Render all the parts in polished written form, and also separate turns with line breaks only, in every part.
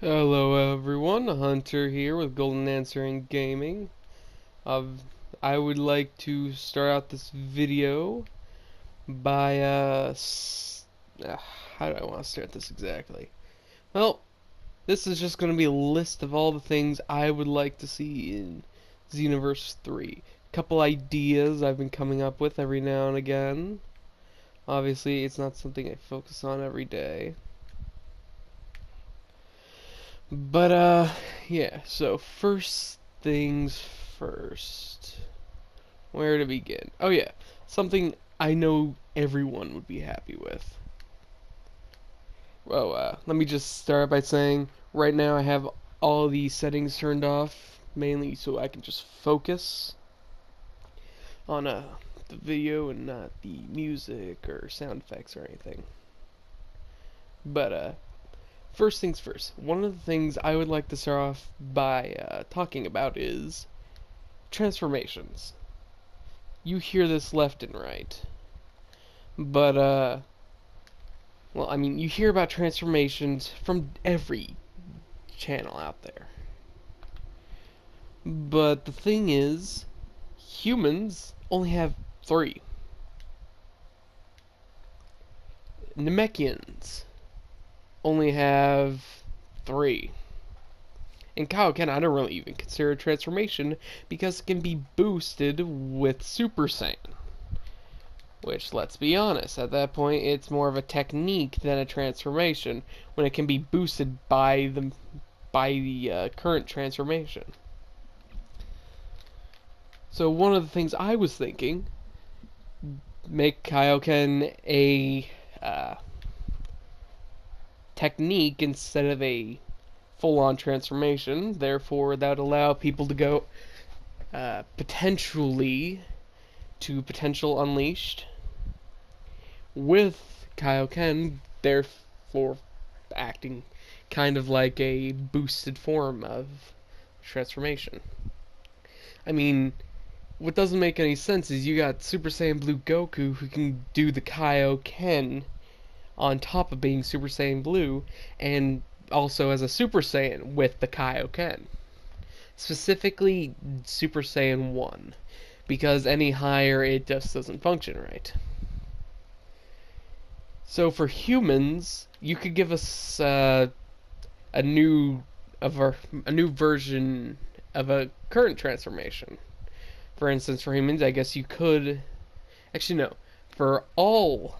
Hello everyone, Hunter here with Golden Answering Gaming. Uh, I would like to start out this video by, how do I want to start this exactly? Well, this is just going to be a list of all the things I would like to see in Xenoverse 3. Couple ideas I've been coming up with every now and again. Obviously, it's not something I focus on every day. But, yeah, so first things first. Where to begin? Oh, yeah, something I know everyone would be happy with. Well, let me just start by saying right now I have all the settings turned off, mainly so I can just focus on the video and not the music or sound effects or anything. But, first things first, one of the things I would like to start off by talking about is transformations. You hear this left and right. But, well, I mean, you hear about transformations from every channel out there. But the thing is, humans only have three. Namekians only have three. And Kaioken, I don't really even consider a transformation because it can be boosted with Super Saiyan. Which, let's be honest, at that point it's more of a technique than a transformation when it can be boosted by the current transformation. So one of the things I was thinking, make Kaioken a technique instead of a full-on transformation. Therefore, that would allow people to go potentially to Potential Unleashed with Kaioken, therefore acting kind of like a boosted form of transformation. I mean, what doesn't make any sense is you got Super Saiyan Blue Goku who can do the Kaioken on top of being Super Saiyan Blue, and also as a Super Saiyan with the Kaioken. Specifically, Super Saiyan 1, because any higher it just doesn't function right. So for humans, you could give us a new a new version of a current transformation. For instance, for humans, I guess you could actually no. For all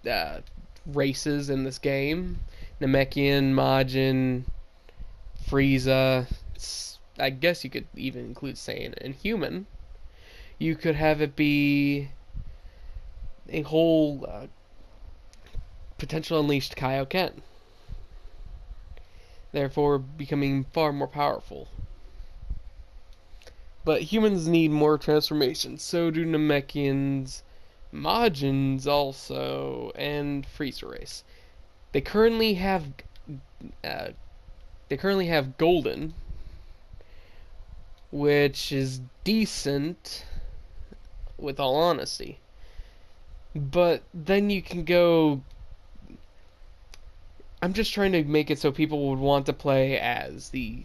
uh, races in this game, Namekian, Majin, Frieza, I guess you could even include Saiyan and human. You could have it be a whole Potential Unleashed Kaioken, therefore becoming far more powerful. But humans need more transformations, so do Namekians, Majins also, and Frieza Race. They currently have uh, Golden, which is decent, with all honesty. But then you can go. I'm just trying to make it so people would want to play as the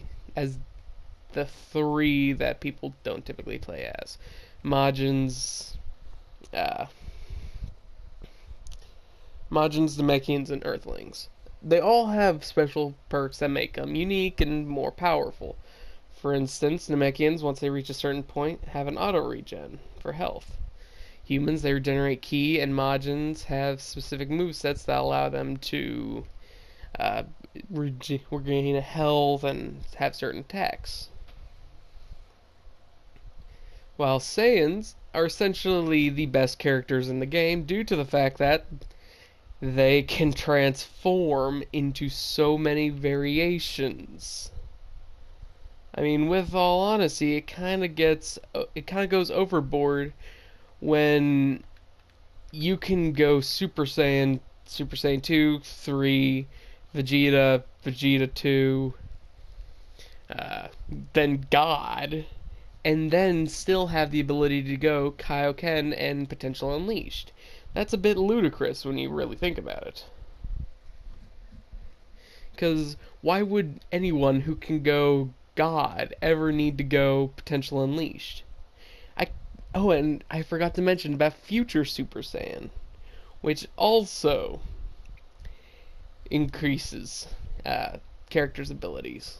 three that people don't typically play as. Majins, uh, Namekians, and Earthlings. They all have special perks that make them unique and more powerful. For instance, Namekians, once they reach a certain point, have an auto regen for health. Humans, they regenerate ki, and Majins have specific movesets that allow them to uh, regain health and have certain attacks. While Saiyans are essentially the best characters in the game due to the fact that they can transform into so many variations. I mean, with all honesty, it kind of goes overboard when you can go Super Saiyan 2, 3, Vegeta 2, then God, and then still have the ability to go Kaioken and Potential Unleashed. That's a bit ludicrous when you really think about it. Because why would anyone who can go God ever need to go Potential Unleashed? I Oh, and I forgot to mention about Future Super Saiyan, which also increases characters' abilities.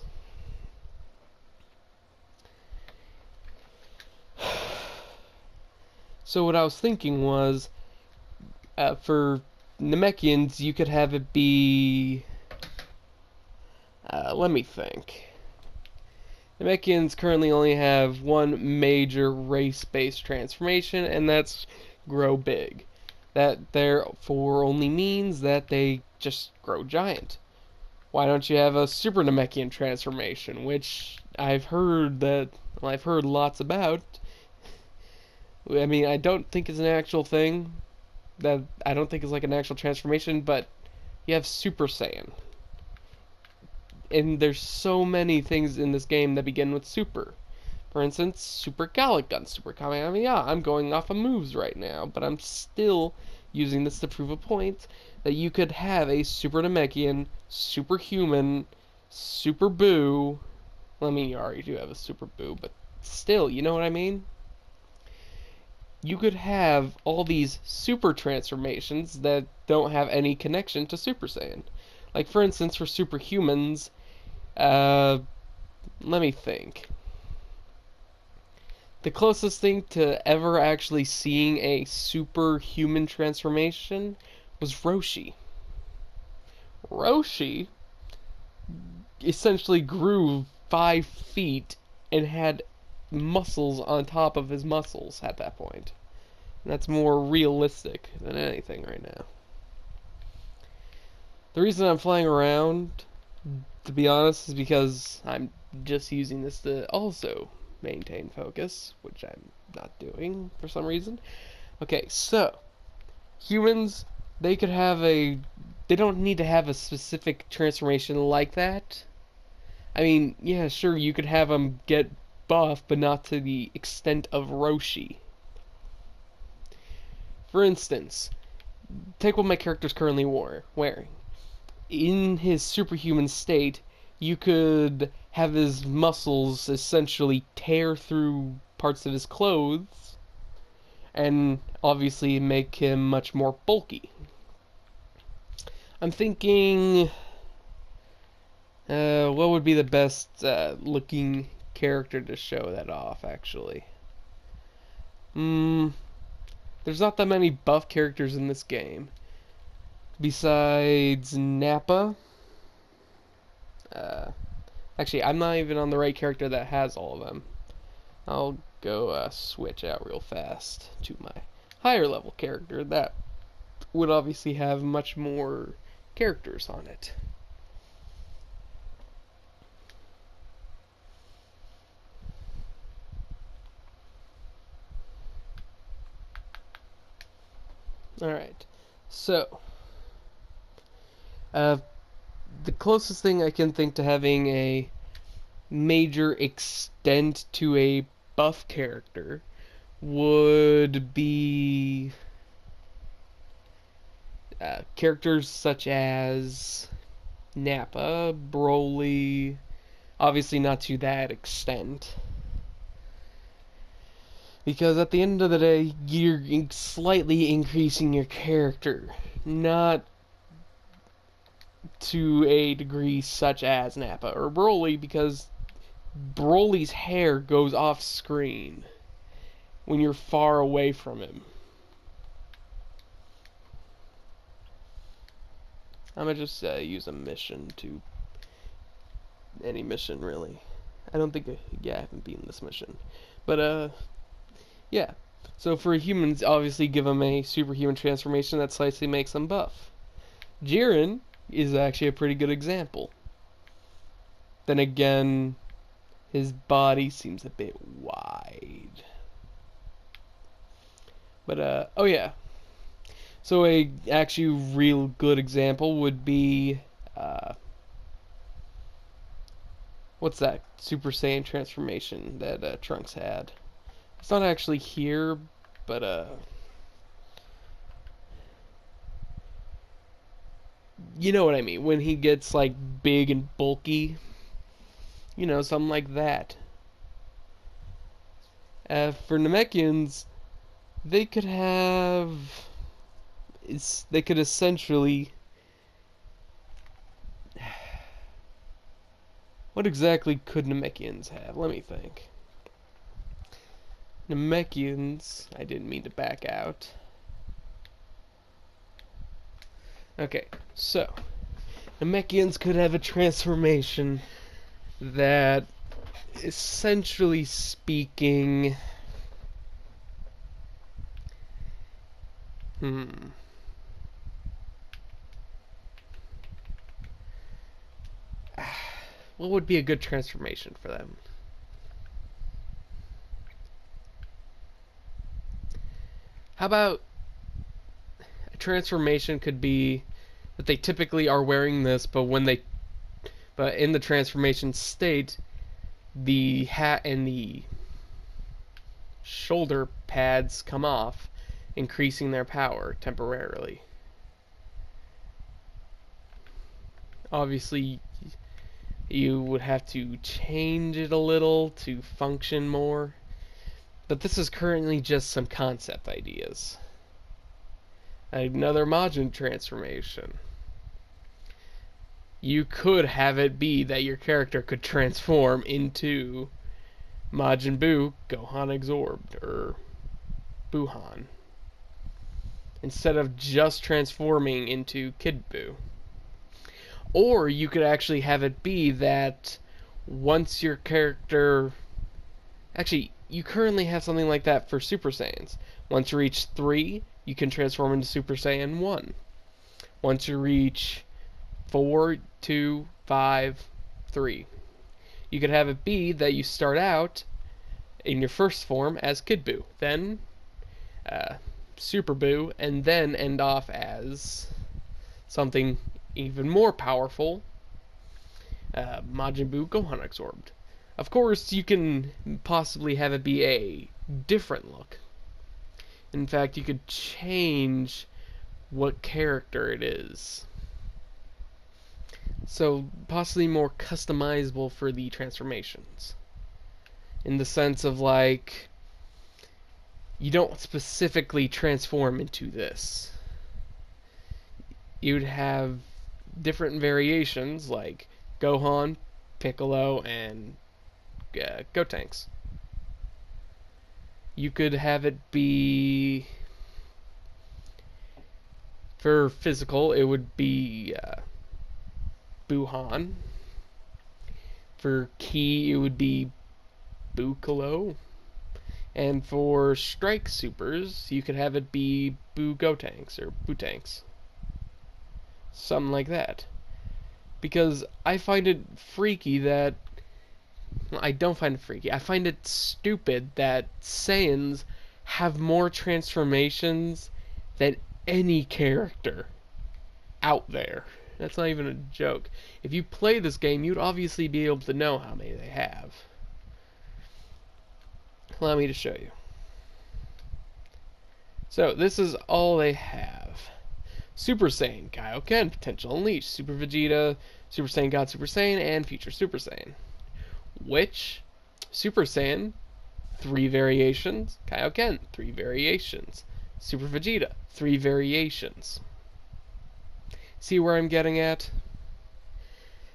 So what I was thinking was, for Namekians, you could have it be... let me think. Namekians currently only have one major race-based transformation, and that's grow big. That therefore only means that they just grow giant. Why don't you have a Super Namekian transformation, which I've heard lots about. I mean, I don't think it's an actual thing. That I don't think it's like an actual transformation, but you have Super Saiyan. And there's so many things in this game that begin with Super. For instance, Super Gallic Gun, Super Kamehameha. I'm going off of moves right now, but I'm still using this to prove a point that you could have a Super Namekian, Superhuman, Super Boo. Well, I mean, you already do have a Super Boo, but still, you know what I mean? You could have all these super transformations that don't have any connection to Super Saiyan. Like, for instance, for superhumans, let me think. The closest thing to ever actually seeing a superhuman transformation was Roshi. Roshi essentially grew 5 feet and had muscles on top of his muscles at that point. And that's more realistic than anything right now. The reason I'm flying around, to be honest, is because I'm just using this to also maintain focus, which I'm not doing for some reason. Okay, so humans, they could have they don't need to have a specific transformation like that. I mean, yeah, sure, you could have them get buff, but not to the extent of Roshi. For instance, take what my character's currently wearing. In his superhuman state, you could have his muscles essentially tear through parts of his clothes and obviously make him much more bulky. I'm thinking, what would be the best looking character to show that off, actually? There's not that many buff characters in this game. Besides Nappa. Actually, I'm not even on the right character that has all of them. I'll go switch out real fast to my higher level character. That would obviously have much more characters on it. Alright, so the closest thing I can think to having a major extent to a buff character would be characters such as Nappa, Broly, obviously not to that extent. Because at the end of the day, you're slightly increasing your character, not to a degree such as Nappa or Broly, because Broly's hair goes off screen when you're far away from him. I'm gonna just use a mission to any mission really. I don't think I haven't beaten this mission, but yeah. So for humans, obviously give them a superhuman transformation that slightly makes them buff. Jiren is actually a pretty good example. Then again, his body seems a bit wide. But oh yeah. So a actually real good example would be what's that Super Saiyan transformation that Trunks had? It's not actually here, but you know what I mean, when he gets like big and bulky. You know, something like that. For Namekians, they could have... they could essentially... What exactly could Namekians have? Let me think. Namekians... I didn't mean to back out. Okay, so... Namekians could have a transformation that, essentially speaking... What would be a good transformation for them? How about a transformation could be that they typically are wearing this, but in the transformation state, the hat and the shoulder pads come off, increasing their power temporarily. Obviously, you would have to change it a little to function more, but this is currently just some concept ideas. Another Majin transformation. You could have it be that your character could transform into Majin Buu, Gohan Absorbed, or Buhan, instead of just transforming into Kid Buu. Or you could actually have it be that once your character... Actually, you currently have something like that for Super Saiyans. Once you reach 3, you can transform into Super Saiyan 1. Once you reach 4, 2, 5, 3, you could have it be that you start out in your first form as Kid Buu, then Super Buu, and then end off as something even more powerful, Majin Buu Gohan Absorbed. Of course, you can possibly have it be a different look. In fact, you could change what character it is. So, possibly more customizable for the transformations. In the sense of, like, you don't specifically transform into this. You'd have different variations, like Gohan, Piccolo, and Gotenks. You could have it be... For physical, it would be Buhan. For ki, it would be Bukalo. And for strike supers, you could have it be Buu Gotenks or Butanks. Something like that. Because I find it freaky that... Well, I don't find it freaky. I find it stupid that Saiyans have more transformations than any character out there. That's not even a joke. If you play this game, you'd obviously be able to know how many they have. Allow me to show you. So, this is all they have. Super Saiyan, Kaioken, Potential Unleashed, Super Vegeta, Super Saiyan God Super Saiyan, and Future Super Saiyan. Which, Super Saiyan, 3 variations, Kaioken, 3 variations, Super Vegeta, 3 variations. See where I'm getting at?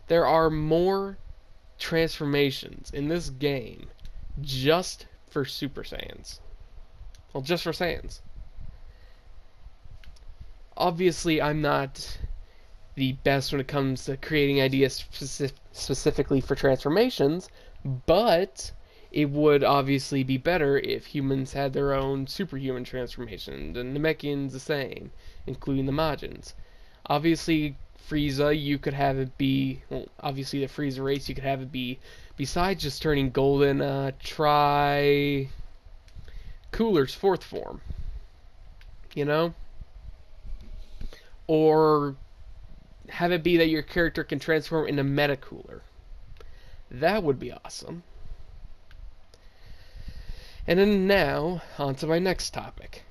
There are more transformations in this game just for Super Saiyans. Well, just for Saiyans. Obviously, I'm not the best when it comes to creating ideas specifically for transformations, but it would obviously be better if humans had their own superhuman transformations, and Namekians the same, including the Majins. Obviously, Frieza, you could have it be, well, obviously the Frieza race, you could have it be, besides just turning golden, try Cooler's 4th form. You know? Or have it be that your character can transform into Metacooler. That would be awesome. And then now, on to my next topic.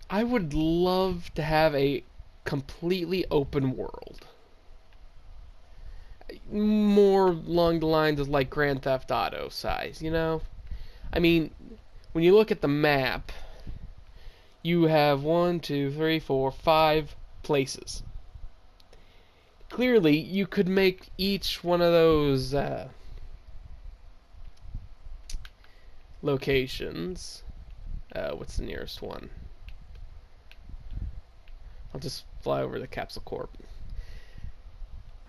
I would love to have a completely open world. more along the lines of like Grand Theft Auto size, you know? I mean, when you look at the map, you have 1, 2, 3, 4, 5 places. Clearly, you could make each one of those locations. What's the nearest one? I'll just fly over the Capsule Corp.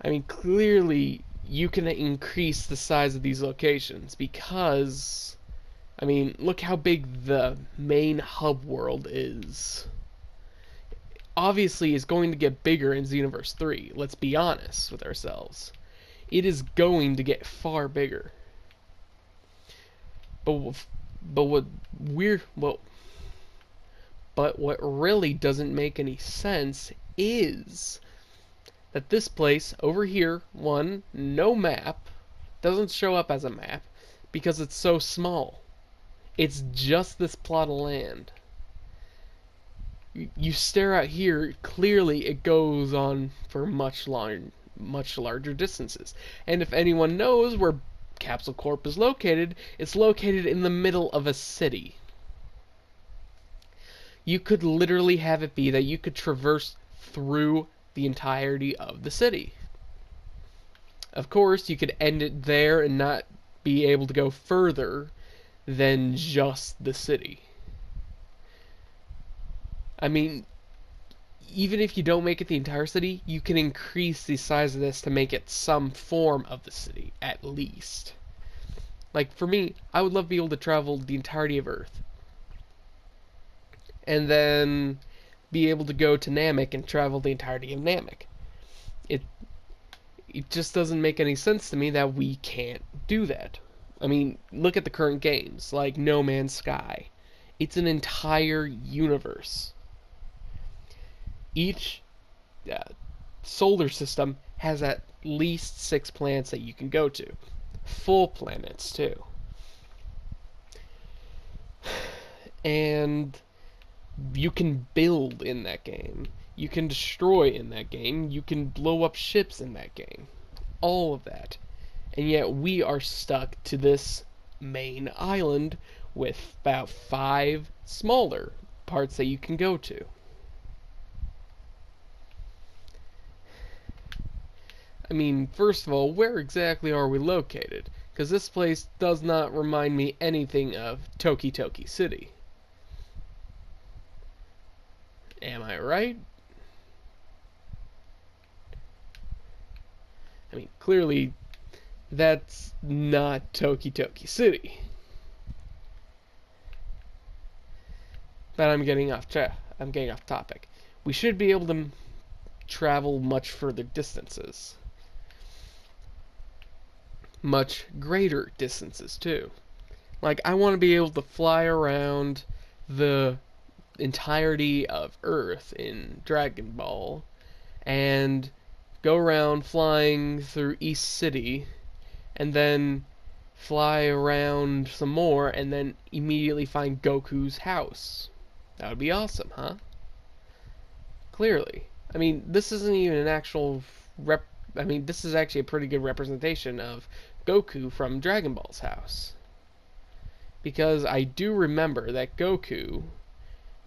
I mean, clearly, you can increase the size of these locations because, I mean, look how big the main hub world is. Obviously, it's going to get bigger in Xenoverse 3. Let's be honest with ourselves. It is going to get far bigger. But what really doesn't make any sense is that this place over here, one, no map, doesn't show up as a map because it's so small. It's just this plot of land. You stare out here, clearly it goes on for much larger distances. And if anyone knows where Capsule Corp is located, it's located in the middle of a city. You could literally have it be that you could traverse through the entirety of the city. Of course, you could end it there and not be able to go further than just the city. I mean, even if you don't make it the entire city, you can increase the size of this to make it some form of the city, at least. Like, for me, I would love to be able to travel the entirety of Earth. And then be able to go to Namek and travel the entirety of Namek. It just doesn't make any sense to me that we can't do that. I mean, look at the current games, like No Man's Sky. It's an entire universe. Each solar system has at least 6 planets that you can go to. Full planets, too. And you can build in that game. You can destroy in that game. You can blow up ships in that game. All of that. And yet we are stuck to this main island with about 5 smaller parts that you can go to. I mean, first of all, where exactly are we located? Because this place does not remind me anything of Toki Toki City. Am I right? I mean, clearly, that's not Toki Toki City. But I'm getting off topic. We should be able to travel much further distances. Much greater distances, too. Like, I want to be able to fly around the entirety of Earth in Dragon Ball and go around flying through East City and then fly around some more and then immediately find Goku's house. That would be awesome, huh? Clearly. I mean, this isn't even an actual this is actually a pretty good representation of Goku from Dragon Ball's house. Because I do remember that Goku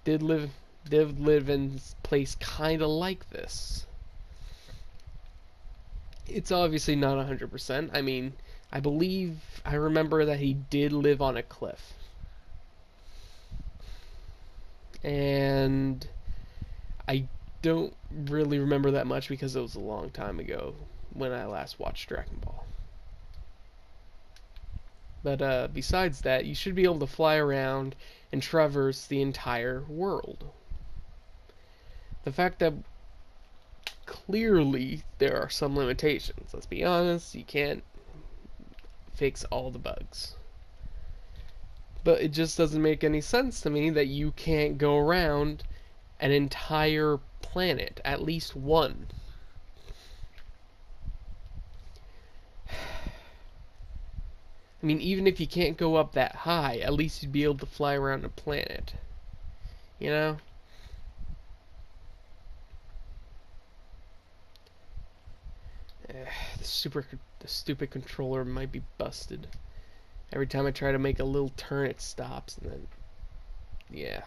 did live in a place kind of like this. It's obviously not 100%. I mean, I remember that he did live on a cliff. And I don't really remember that much because it was a long time ago when I last watched Dragon Ball. But besides that, you should be able to fly around and traverse the entire world. The fact that clearly there are some limitations. Let's be honest, you can't fix all the bugs. But it just doesn't make any sense to me that you can't go around an entire planet, at least one. I mean, even if you can't go up that high, at least you'd be able to fly around a planet. You know? The stupid controller might be busted. Every time I try to make a little turn, it stops, and then yeah.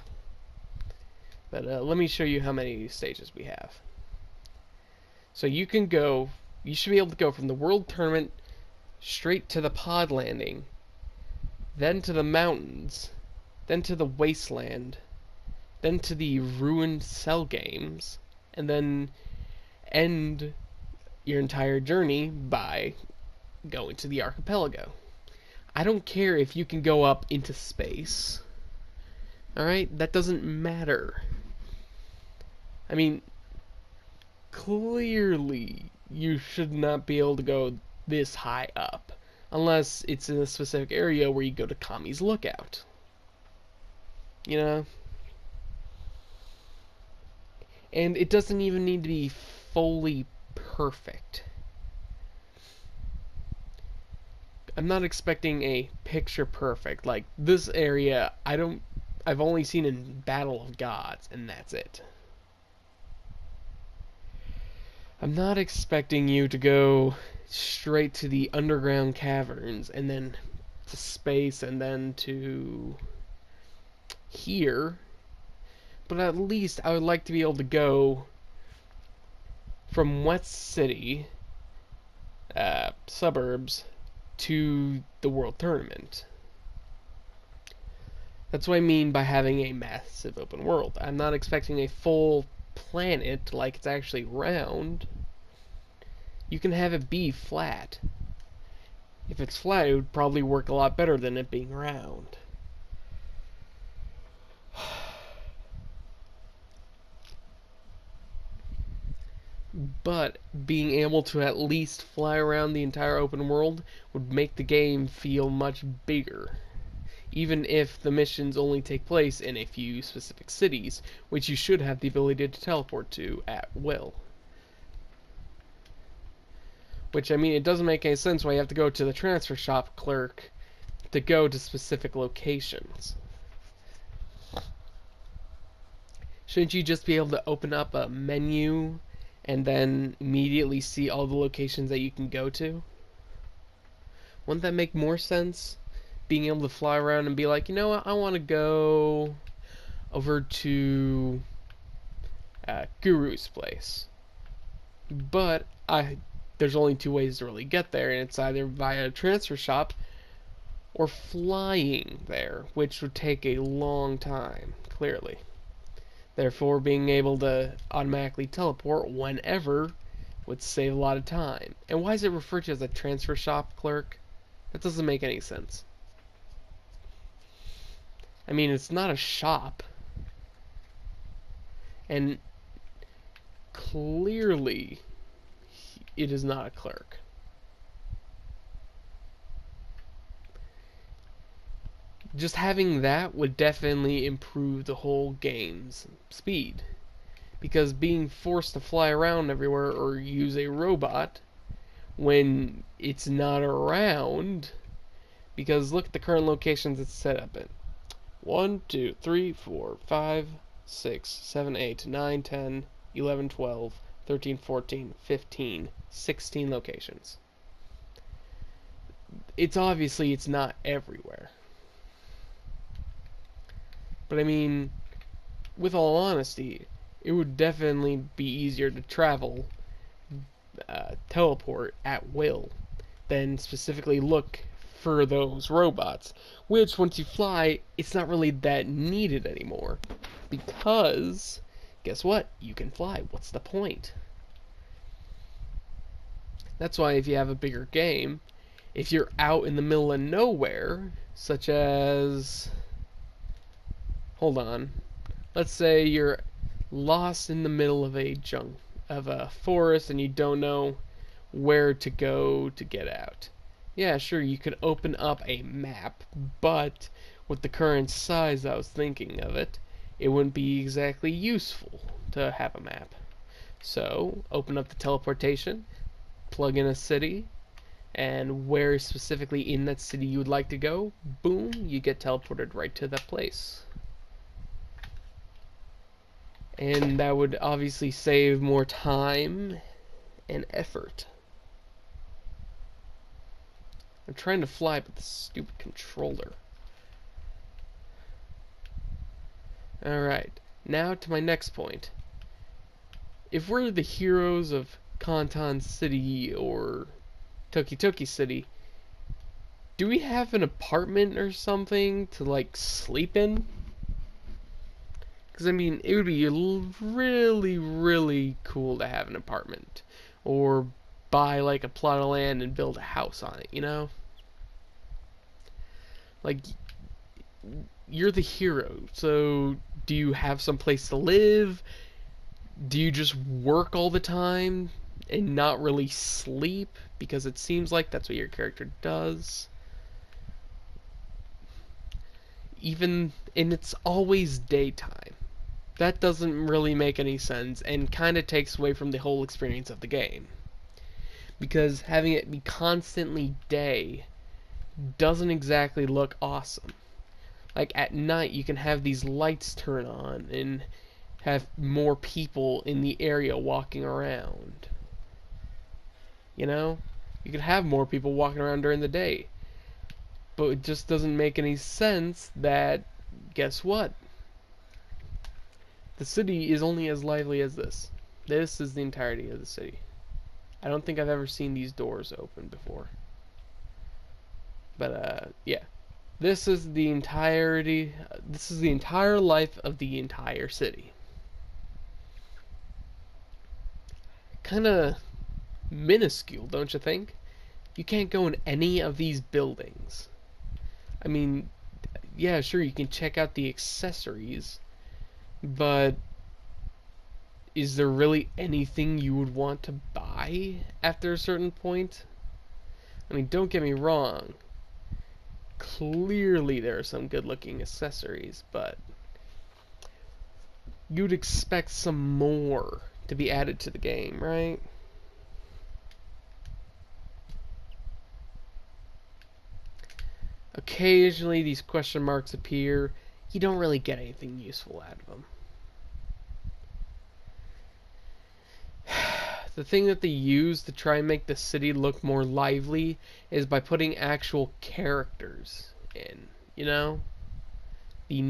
But let me show you how many stages we have. So you can go. You should be able to go from the World Tournament straight to the pod landing, then to the mountains, then to the wasteland, then to the ruined cell games, and then end your entire journey by going to the archipelago. I don't care if you can go up into space. Alright? That doesn't matter. I mean, clearly you should not be able to go this high up. Unless it's in a specific area where you go to Kami's Lookout. You know? And it doesn't even need to be fully perfect. I'm not expecting a picture perfect. Like, this area, I've only seen in Battle of Gods, and that's it. I'm not expecting you to go straight to the underground caverns, and then to space, and then to here. But at least I would like to be able to go from West City, suburbs, to the World Tournament. That's what I mean by having a massive open world. I'm not expecting a full planet like it's actually round. You can have it be flat. If it's flat, it would probably work a lot better than it being round. But being able to at least fly around the entire open world would make the game feel much bigger. Even if the missions only take place in a few specific cities, which you should have the ability to teleport to at will. Which, I mean, it doesn't make any sense why you have to go to the transfer shop clerk to go to specific locations. Shouldn't you just be able to open up a menu and then immediately see all the locations that you can go to? Wouldn't that make more sense? Being able to fly around and be like, you know what, I want to go over to Guru's place. But there's only two ways to really get there, and it's either via a transfer shop or flying there, which would take a long time, clearly. Therefore, being able to automatically teleport whenever would save a lot of time. And why is it referred to as a transfer shop clerk? That doesn't make any sense. I mean, it's not a shop. And clearly, it is not a clerk. Just having that would definitely improve the whole game's speed. Because being forced to fly around everywhere or use a robot when it's not around, because look at the current locations it's set up in. 1, 2, 3, 4, 5, 6, 7, 8, 9, 10, 11, 12, 13, 14, 15, 16 locations. It's obviously it's not everywhere. But I mean, with all honesty, it would definitely be easier to travel, teleport at will, than specifically look for those robots. Which, once you fly, it's not really that needed anymore. Because, guess what? You can fly. What's the point? That's why if you have a bigger game, if you're out in the middle of nowhere, such as... Hold on. Let's say you're lost in the middle of a forest and you don't know where to go to get out. Yeah, sure, you could open up a map, but with the current size I was thinking of it, it wouldn't be exactly useful to have a map. So, open up the teleportation, plug in a city, and where specifically in that city you would like to go, boom, you get teleported right to that place. And that would obviously save more time and effort. I'm trying to fly, but the stupid controller. Alright, now to my next point. If we're the heroes of Kantan City or Toki Toki City, do we have an apartment or something to, like, sleep in? Because, I mean, it would be really, really cool to have an apartment. Or buy, like, a plot of land and build a house on it, you know? Like, you're the hero, so do you have some place to live? Do you just work all the time and not really sleep? Because it seems like that's what your character does. And it's always daytime. That doesn't really make any sense and kind of takes away from the whole experience of the game. Because having it be constantly day doesn't exactly look awesome. Like at night you can have these lights turn on and have more people in the area walking around. You know? You could have more people walking around during the day. But it just doesn't make any sense that, guess what? The city is only as lively as this. This is the entirety of the city. I don't think I've ever seen these doors open before. But, yeah. This is the entire life of the entire city. Kinda minuscule, don't you think? You can't go in any of these buildings. I mean, yeah, sure, you can check out the accessories, but is there really anything you would want to buy after a certain point? I mean, don't get me wrong. Clearly there are some good-looking accessories, but you'd expect some more to be added to the game, right? Occasionally these question marks appear. You don't really get anything useful out of them. The thing that they use to try and make the city look more lively is by putting actual characters in, you know? The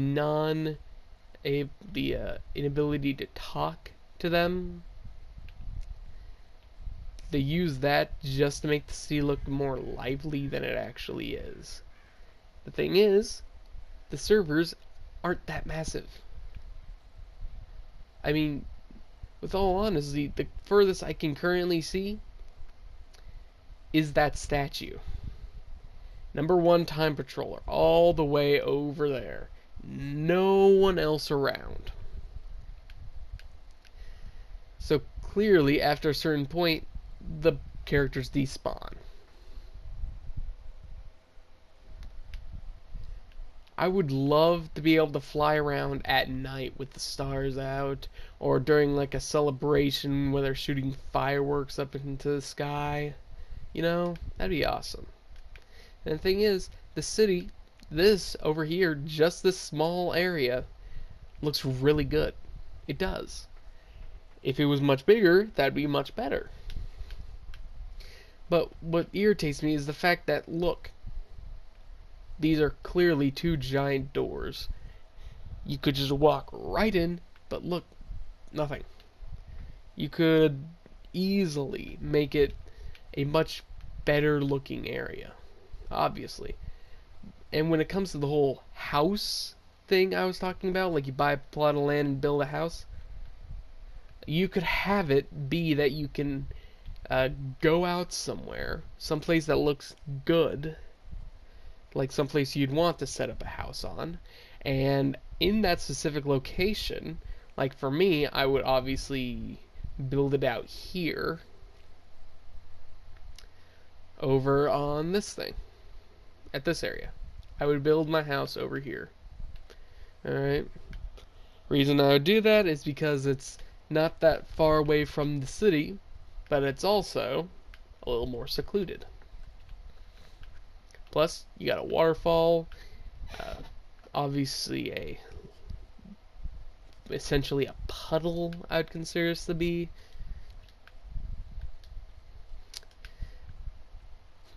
inability to talk to them. They use that just to make the city look more lively than it actually is. The thing is, the servers aren't that massive. I mean, with all honesty, the furthest I can currently see is that statue. Number 1 time patroller, all the way over there. No one else around. So clearly, after a certain point, the characters despawn. I would love to be able to fly around at night with the stars out, or during like a celebration where they're shooting fireworks up into the sky. You know, that'd be awesome. And the thing is, the city, this over here, just this small area, looks really good. It does. If it was much bigger, that'd be much better. But what irritates me is the fact that, look, these are clearly 2 giant doors. You could just walk right in, but look, nothing. You could easily make it a much better looking area, obviously. And when it comes to the whole house thing I was talking about, like you buy a plot of land and build a house, you could have it be that you can go out somewhere, someplace that looks good, like someplace you'd want to set up a house on, and in that specific location, like for me, I would obviously build it out here over on this thing, at this area. I would build my house over here. Alright. Reason I would do that is because it's not that far away from the city, but it's also a little more secluded. Plus, you got a waterfall, obviously essentially a puddle, I'd consider this to be.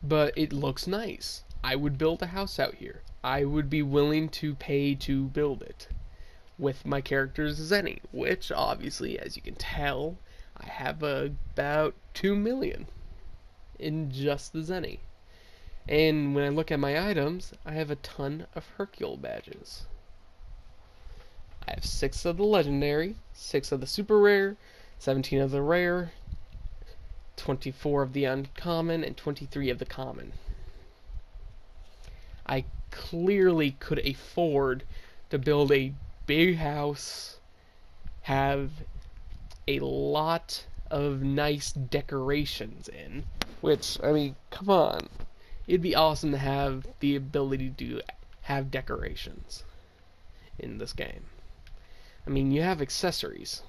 but it looks nice. I would build a house out here. I would be willing to pay to build it with my character's Zenny, which obviously, as you can tell, I have about 2 million in just the Zenny. And when I look at my items, I have a ton of Hercule badges. I have 6 of the legendary, 6 of the super rare, 17 of the rare, 24 of the uncommon, and 23 of the common. I clearly could afford to build a big house, have a lot of nice decorations in, which, I mean, come on. It'd be awesome to have the ability to have decorations in this game. I mean, you have accessories.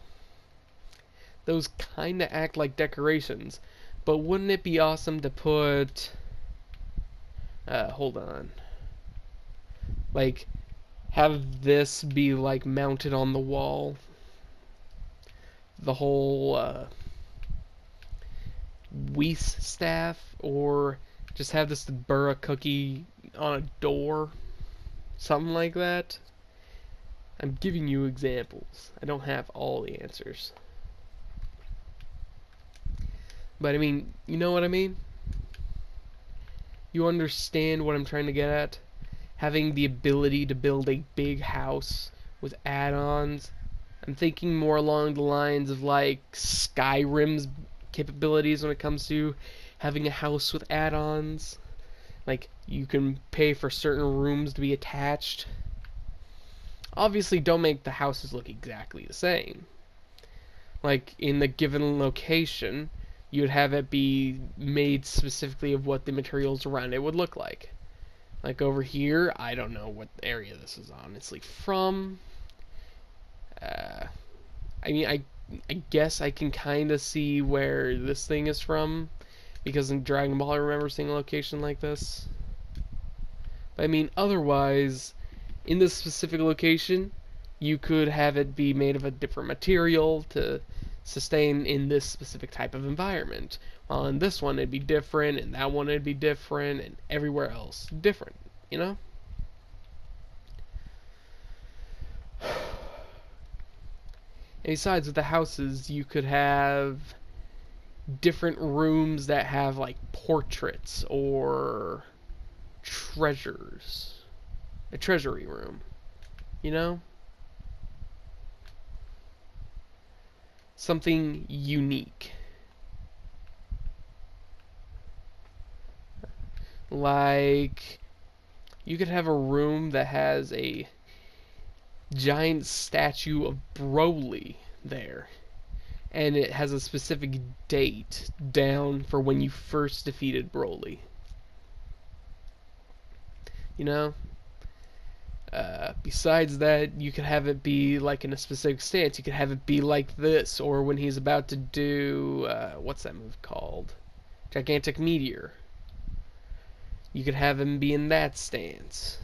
Those kind of act like decorations, but wouldn't it be awesome to put... hold on. Like, have this be, like, mounted on the wall. The whole, Whis staff, or just have this Burra cookie on a door. Something like that. I'm giving you examples. I don't have all the answers. But I mean, you know what I mean? You understand what I'm trying to get at? Having the ability to build a big house with add-ons. I'm thinking more along the lines of like Skyrim's capabilities when it comes to having a house with add-ons. Like, you can pay for certain rooms to be attached. Obviously, don't make the houses look exactly the same. Like, in the given location, you'd have it be made specifically of what the materials around it would look like. Like over here, I don't know what area this is honestly from. I mean, I guess I can kind of see where this thing is from, because in Dragon Ball I remember seeing a location like this. But I mean, otherwise, in this specific location, you could have it be made of a different material to sustain in this specific type of environment. While in this one it'd be different, and that one it'd be different, and everywhere else different, you know? And besides, with the houses, you could have different rooms that have like portraits or treasures. A treasury room, you know? Something unique. Like, you could have a room that has a giant statue of Broly there, and it has a specific date down for when you first defeated Broly. You know? Besides that, you could have it be like in a specific stance. You could have it be like this, or when he's about to do, what's that move called? Gigantic Meteor. You could have him be in that stance.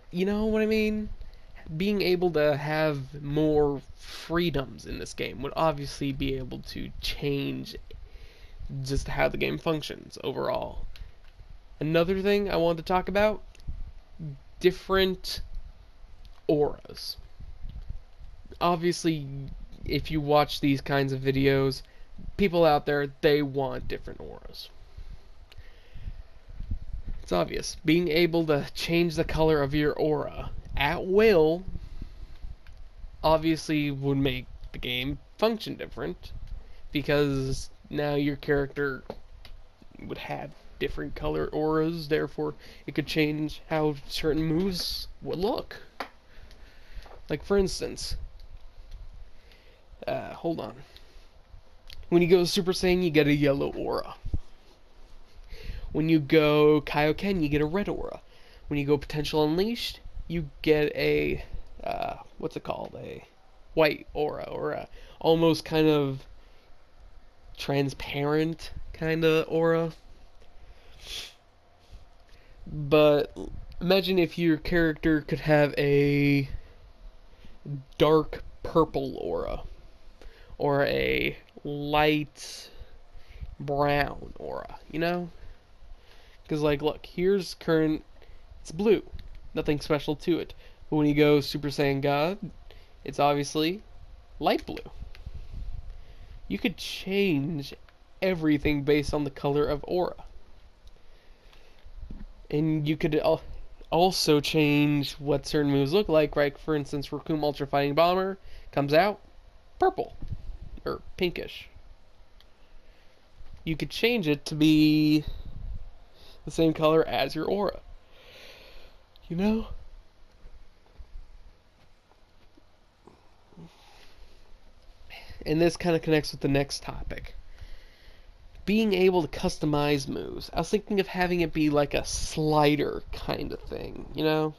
You know what I mean? Being able to have more freedoms in this game would obviously be able to change just how the game functions overall. Another thing I wanted to talk about, different auras. Obviously, if you watch these kinds of videos, people out there, they want different auras. It's obvious. Being able to change the color of your aura at will obviously would make the game function different, because now your character would have different color auras, therefore it could change how certain moves would look. Like, for instance, hold on. When you go Super Saiyan, you get a yellow aura. When you go Kaioken, you get a red aura. When you go Potential Unleashed, you get a, what's it called? A white aura, or a almost kind of transparent kind of aura. But imagine if your character could have a dark purple aura, or a light brown aura, you know? Because, like, look, here's current, it's blue. Nothing special to it. But when you go Super Saiyan God, it's obviously light blue. You could change everything based on the color of aura. And you could also change what certain moves look like, right? For instance, Raccoon Ultra Fighting Bomber comes out purple or pinkish. You could change it to be the same color as your aura. You know? And this kind of connects with the next topic. Being able to customize moves. I was thinking of having it be like a slider kind of thing, you know?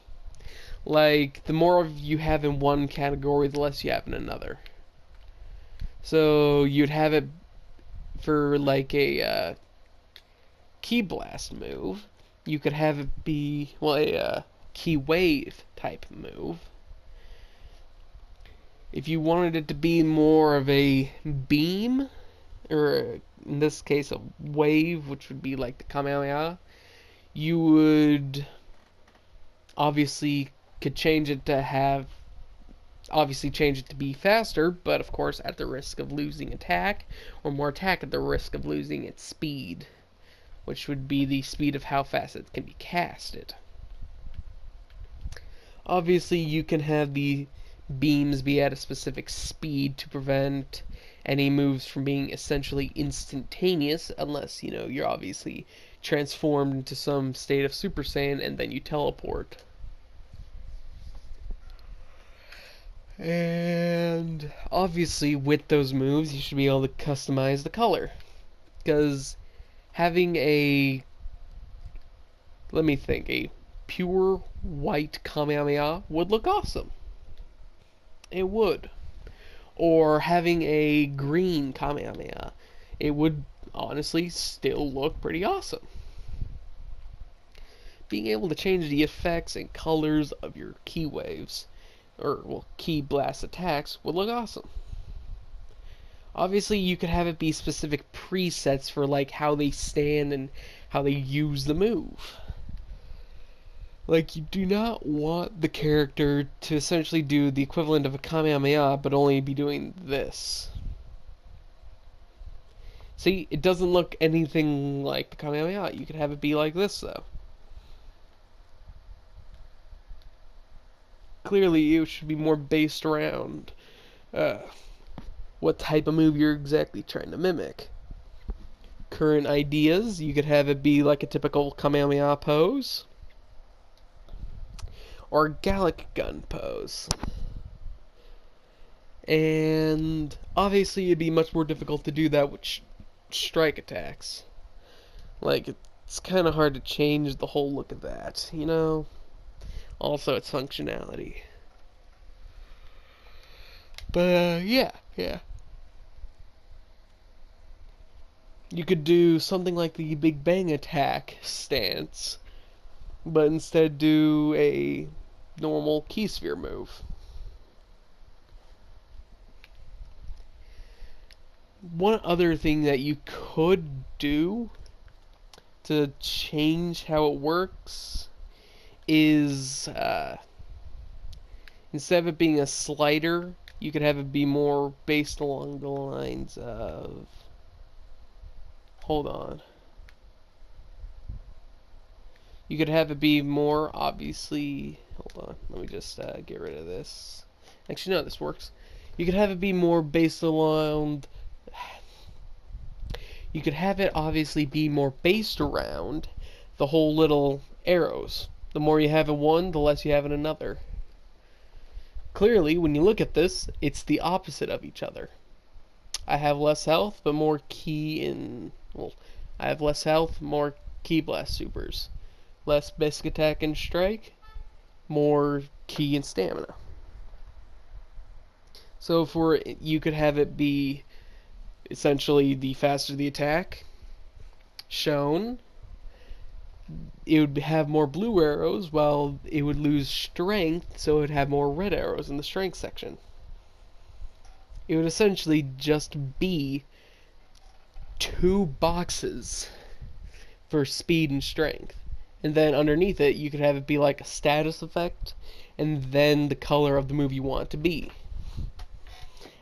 Like, the more you have in one category, the less you have in another. So, you'd have it for like a Ki Blast move. You could have it be, well, a Ki Wave type move. If you wanted it to be more of a beam, or in this case a wave, which would be like the Kamehameha, you would obviously could change it to have, obviously change it to be faster, but of course at the risk of losing attack, or more attack at the risk of losing its speed, which would be the speed of how fast it can be casted. Obviously you can have the beams be at a specific speed to prevent any moves from being essentially instantaneous, unless, you know, you're obviously transformed into some state of Super Saiyan and then you teleport. And obviously with those moves you should be able to customize the color, because having a, let me think, a pure white Kamehameha would look awesome. It would. Or having a green Kamehameha, it would honestly still look pretty awesome. Being able to change the effects and colors of your Ki Waves, or, well, Ki Blast attacks, would look awesome. Obviously, you could have it be specific presets for, like, how they stand and how they use the move. Like, you do not want the character to essentially do the equivalent of a Kamehameha, but only be doing this. See, it doesn't look anything like the Kamehameha. You could have it be like this, though. Clearly, it should be more based around what type of move you're exactly trying to mimic. Current ideas, you could have it be like a typical Kamehameha pose, or Gallic Gun pose. And obviously it'd be much more difficult to do that with strike attacks. Like, it's kind of hard to change the whole look of that, you know? Also, its functionality. But, yeah. You could do something like the Big Bang attack stance, but instead do a normal Ki Sphere move. One other thing that you could do to change how it works is, instead of it being a slider, you could have it be more based along the lines of, hold on. You could have it be more, obviously, hold on, let me just get rid of this. Actually, no, this works. You could have it be more based around, you could have it obviously be more based around the whole little arrows. The more you have in one, the less you have in another. Clearly, when you look at this, it's the opposite of each other. I have less health, but more Ki in, well, I have less health, more Ki Blast supers. Less basic attack and strike, more Ki and stamina. So for, you could have it be essentially the faster the attack shown, it would have more blue arrows, while it would lose strength, so it would have more red arrows in the strength section. It would essentially just be 2 boxes for speed and strength. And then underneath it, you could have it be like a status effect, and then the color of the move you want it to be.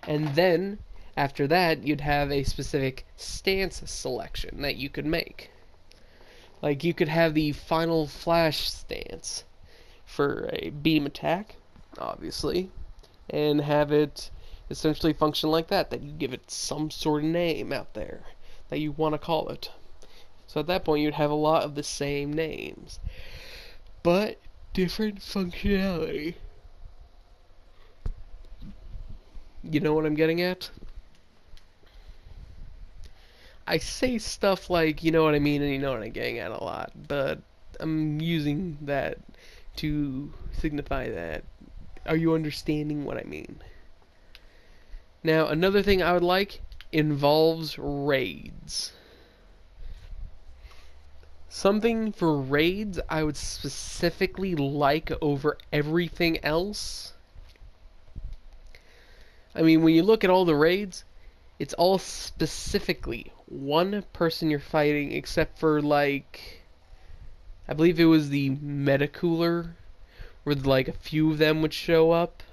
And then, after that, you'd have a specific stance selection that you could make. Like, you could have the final flash stance for a beam attack, obviously, and have it essentially function like that, that you give it some sort of name out there that you want to call it. So at that point, you'd have a lot of the same names, but different functionality. You know what I'm getting at? I say stuff like, you know what I mean, and you know what I'm getting at a lot, but I'm using that to signify that. Are you understanding what I mean? Now, another thing I would like involves raids. Something for raids I would specifically like over everything else. I mean, when you look at all the raids, it's all specifically one person you're fighting, except for, like, I believe it was the Metacooler, where, like, a few of them would show up.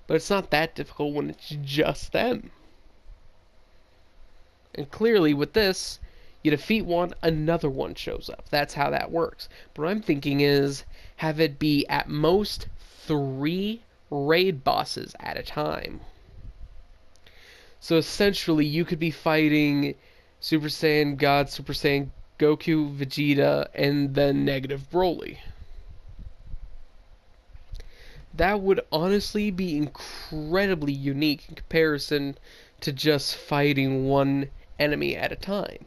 But it's not that difficult when it's just them. And clearly, with this, you defeat one, another one shows up. That's how that works. But what I'm thinking is, have it be at most 3 raid bosses at a time. So essentially, you could be fighting Super Saiyan God, Super Saiyan Goku, Vegeta, and then Negative Broly. That would honestly be incredibly unique in comparison to just fighting one enemy at a time.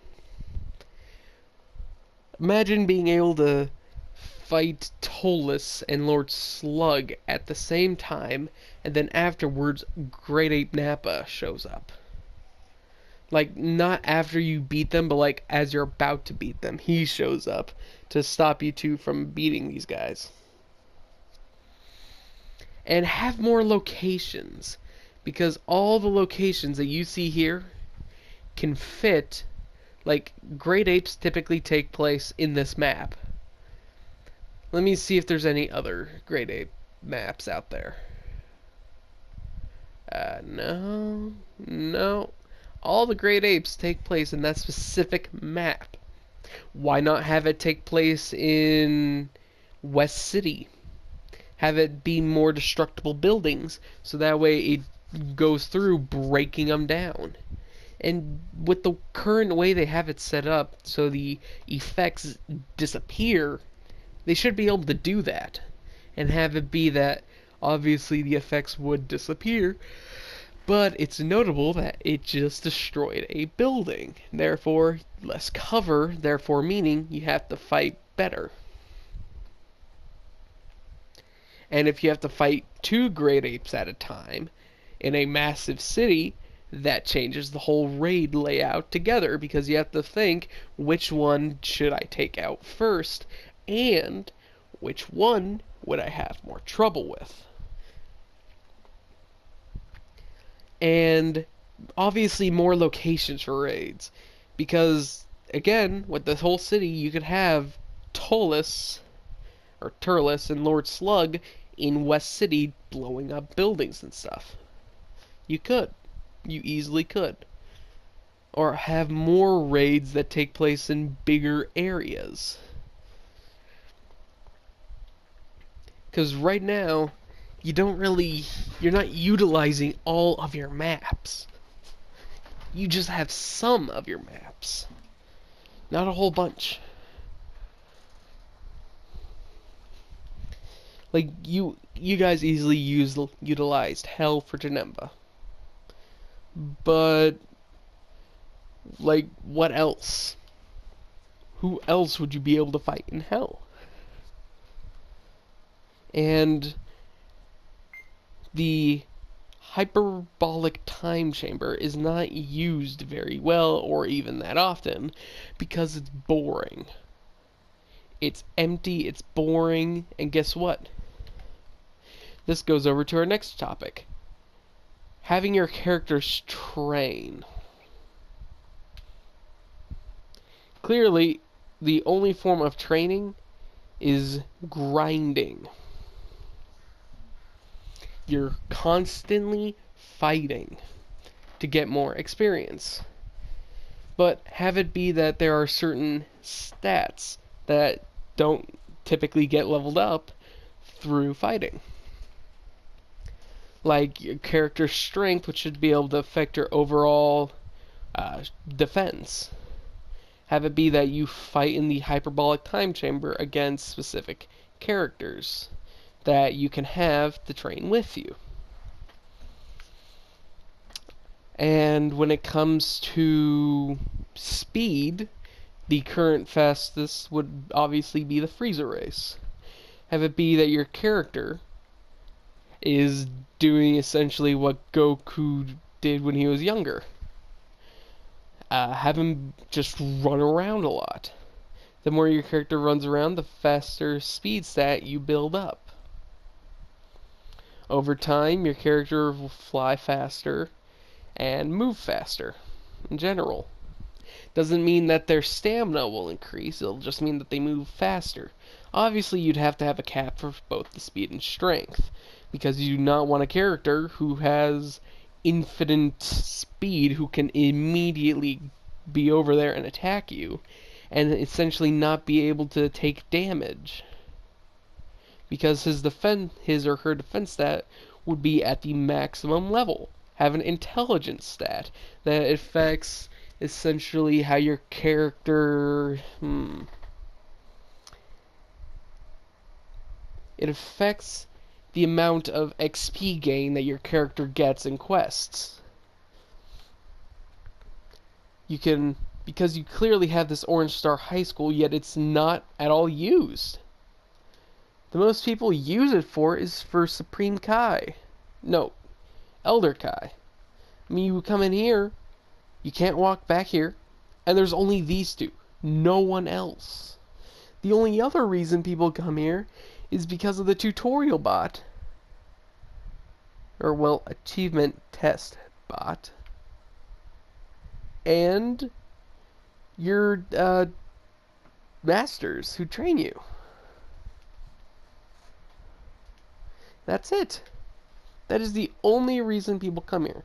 Imagine being able to fight Tolus and Lord Slug at the same time, and then afterwards Great Ape Nappa shows up. Like, not after you beat them, but like as you're about to beat them, he shows up to stop you two from beating these guys. And have more locations, because all the locations that you see here can fit. Like, Great Apes typically take place in this map. Let me see if there's any other Great Ape maps out there. No. All the Great Apes take place in that specific map. Why not have it take place in West City? Have it be more destructible buildings, so that way it goes through breaking them down. And with the current way they have it set up, so the effects disappear, they should be able to do that. And have it be that, obviously, the effects would disappear, but it's notable that it just destroyed a building. Therefore, less cover, therefore meaning you have to fight better. And if you have to fight 2 Great Apes at a time in a massive city, that changes the whole raid layout together, because you have to think, which one should I take out first, and which one would I have more trouble with. And obviously more locations for raids, because again, with the whole city, you could have Turles and Lord Slug in West City blowing up buildings and stuff. You easily could. Or have more raids that take place in bigger areas. Because right now, you're not utilizing all of your maps. You just have some of your maps. Not a whole bunch. Like, you guys easily utilized Hell for Janemba. But, like, what else? Who else would you be able to fight in Hell? And the hyperbolic time chamber is not used very well, or even that often, because it's boring. It's empty, it's boring, and guess what? This goes over to our next topic. Having your characters train. clearly, the only form of training is grinding. You're constantly fighting to get more experience. But have it be that there are certain stats that don't typically get leveled up through fighting. Like your character's strength, which should be able to affect your overall defense. Have it be that you fight in the hyperbolic time chamber against specific characters that you can have to train with you. And when it comes to speed, the current fastest would obviously be the Frieza race. Have it be that your character is doing essentially what Goku did when he was younger. Have him just run around a lot. The more your character runs around, the faster speed stat you build up. Over time, your character will fly faster and move faster in general. Doesn't mean that their stamina will increase, it'll just mean that they move faster. Obviously, you'd have to have a cap for both the speed and strength, because you do not want a character who has infinite speed who can immediately be over there and attack you, and essentially not be able to take damage. Because his or her defense stat would be at the maximum level. Have an intelligence stat that affects essentially how your character... It affects the amount of XP gain that your character gets in quests. Because you clearly have this Orange Star High School, yet it's not at all used. The most people use it for is for Supreme Kai. No, Elder Kai. I mean, you come in here, you can't walk back here, and there's only these two. No one else. The only other reason people come here is because of the tutorial bot. Or, well, achievement test bot. And your masters who train you. That's it. That is the only reason people come here.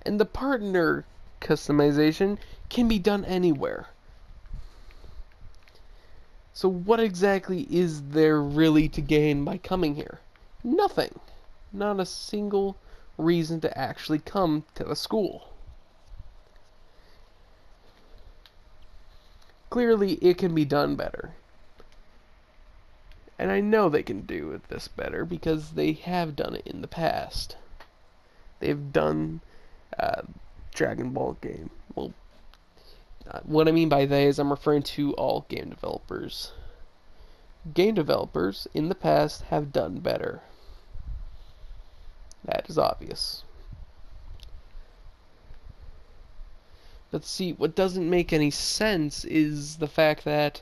And the partner customization can be done anywhere. So what exactly is there really to gain by coming here? Nothing. Not a single reason to actually come to the school. Clearly, it can be done better. And I know they can do this better because they have done it in the past. They've done Dragon Ball game. Well, what I mean by they is I'm referring to all game developers. Game developers in the past have done better. That is obvious. But see, what doesn't make any sense is the fact that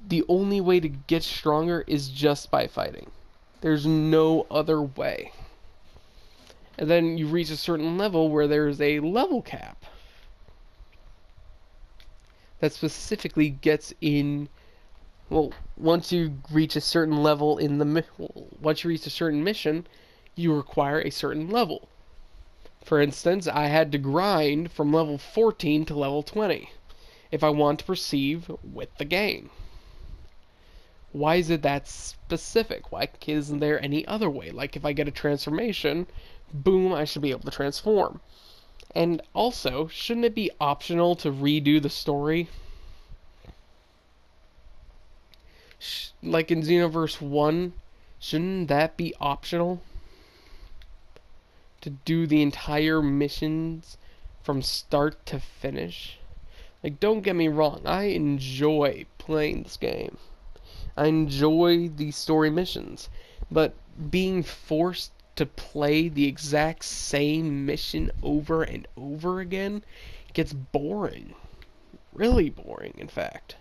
the only way to get stronger is just by fighting. There's no other way. And then you reach a certain level where there's a level cap that specifically gets in. Well, once you reach a certain level in the once you reach a certain mission, you require a certain level. For instance, I had to grind from level 14 to level 20 if I want to proceed with the game. Why is it that specific? Why isn't there any other way? Like if I get a transformation, boom, I should be able to transform. And also, shouldn't it be optional to redo the story? Like in Xenoverse 1, shouldn't that be optional? To do the entire missions from start to finish? Like, don't get me wrong, I enjoy playing this game. I enjoy the story missions, but being forced to play the exact same mission over and over again gets boring. Really boring, in fact.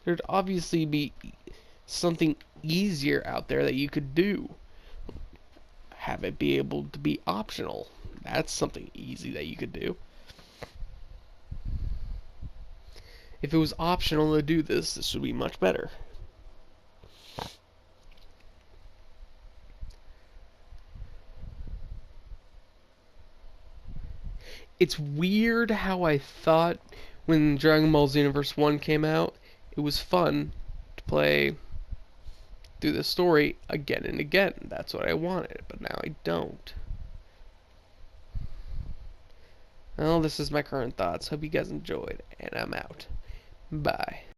There'd obviously be something easier out there that you could do. Have it be able to be optional. That's something easy that you could do. If it was optional to do this, this would be much better. It's weird how I thought when Dragon Ball Xenoverse 1 came out, it was fun to play through the story again and again. That's what I wanted, but now I don't. Well, this is my current thoughts. Hope you guys enjoyed, and I'm out. Bye.